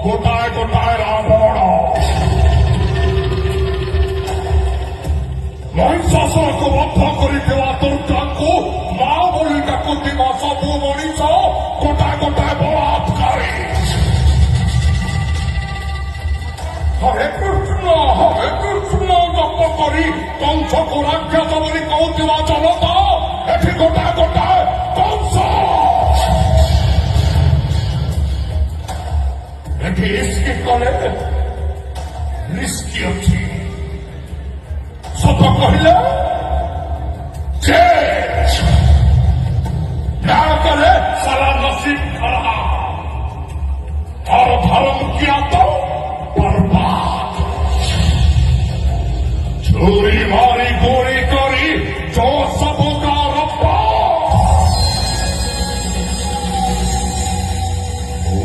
গোটায় গোটায় রাবণ মহিষাসুরକୁ ବଦ୍ଧ କରିଥିବା ଦୁର୍ଗାଙ୍କୁ ମା ବୋଲି ଡାକୁଥିବା ସବୁ ମଣିଷ ଗୋଟାଏ ଗୋଟାଏ ବଳାତ୍କାରୀ। ହରେ କୃଷ୍ଣ ଜପ କରି କଂସକୁ ରାକ୍ଷସ ବୋଲି କହୁଥିବା ଜନତା ଏଠି ଗୋଟାଏ ଗୋଟାଏ କଂସ। ଏଠି ଇସ୍କି କଲେ ରିସ୍କି ଅଛି। सत कहले न्याय करे साला नसीब खड़ा और धर्म किया